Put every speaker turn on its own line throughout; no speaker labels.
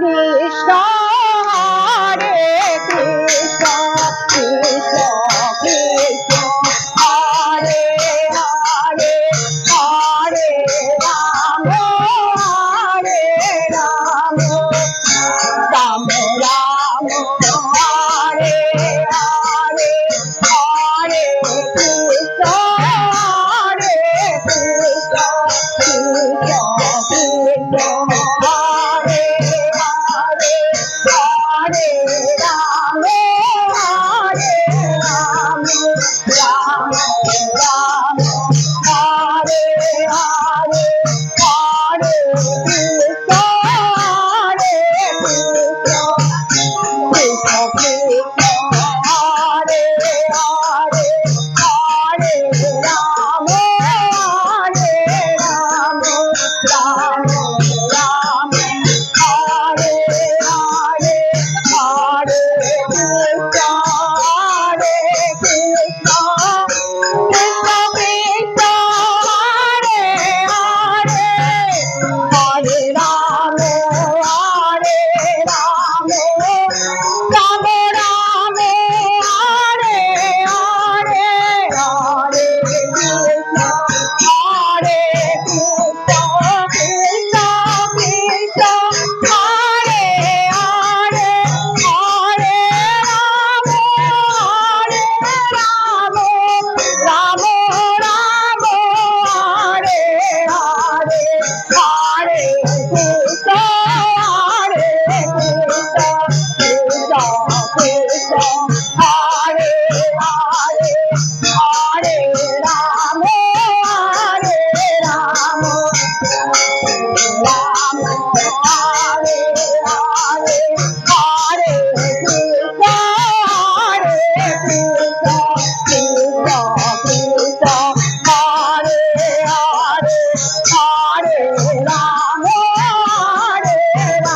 Krishna, Hare Krishna, Krishna Krishna, Hare Hare, Hare Rama, Hare Rama, Rama Rama, Hare Hare, Hare Krishna, Hare Krishna, Krishna Krishna, Hare Hare, Hare Rama, Hare Rama, Rama Rama, Hare Hare, Hare Krishna, Hare Krishna, Krishna Krishna, Hare Hare, Hare Rama, Hare Rama, Rama Rama, Hare Hare, Hare Krishna, Hare Krishna, Krishna Krishna, Hare Hare, Hare Rama, Hare Rama, Rama Rama, Hare Hare, Hare Krishna, Hare Krishna, Krishna Krishna, Hare Hare, Hare Rama, Hare Rama, Rama Rama, Hare Hare, Hare Krishna, Hare Krishna, Krishna Krishna, Hare Hare, Hare Rama, Hare Rama, Rama Hare Hare, Hare Krishna,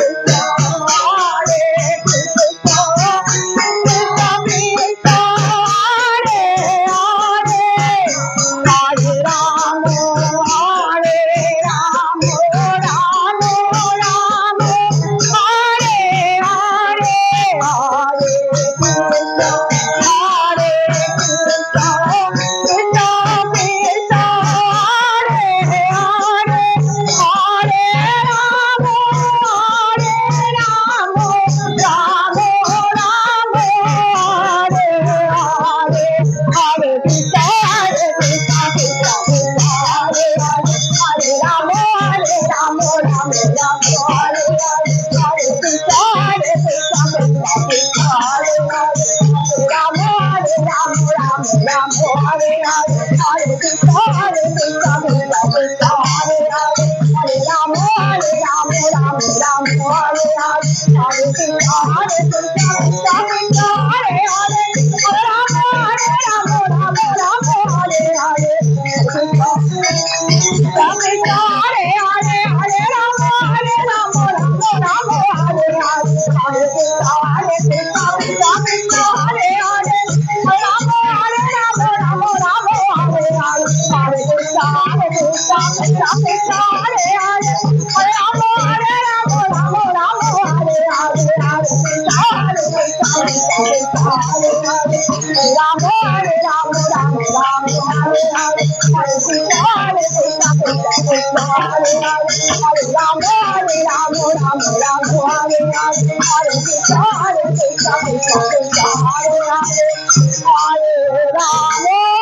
Hare Krishna, Krishna Krishna, Hare Hare, Hare Rama, Hare Rama, Rama Rama, Hare Hare, Hare Krishna, Hare Krishna, Krishna Krishna, Hare Hare, Hare Rama, Hare Rama, Rama Rama, Hare Hare, Hare Krishna, Hare Krishna, Krishna Krishna, Hare Hare, Hare Rama, Hare Rama, Rama Rama, Hare Hare, Hare Krishna, Hare Krishna, Krishna Krishna, Hare Hare, Hare Rama, Hare Rama, Rama Rama, Hare Hare, Hare Krishna, Hare Krishna, Krishna Krishna, Hare Hare, Hare Rama, Hare Rama, Rama Rama, Hare Hare, Hare Krishna, Hare Krishna, Krishna Krishna, Hare Hare, Hare Rama, Hare Rama, Rama Rama, Hare Hare, Hare Krishna, Hare Krishna, Krishna Krishna, Hare Hare, Hare Rama, Hare Rama, Rama Rama, Hare Hare, Krishna Krishna, Hare Hare, Hare Rama, Hare Rama, Rama Rama, Hare Hare, Hare Krishna, Hare Krishna, Krishna Krishna, Hare Hare, Hare Rama, Hare Rama, Rama Rama, Hare Hare, Hare Krishna, Hare Krishna, Krishna Krishna, Hare Hare, Hare Rama, Hare Rama, Rama Rama, Hare Hare, Hare Krishna, Hare Krishna, Krishna Krishna, Hare Hare, Hare Rama, Hare Rama, Rama Rama, Hare Hare, Hare Krishna, Hare Krishna, Krishna Krishna, Hare Hare, Hare Rama, Hare Rama, Rama Rama, Hare Hare, Hare Krishna, Hare Krishna, Krishna Krishna, Hare Hare, Hare Rama.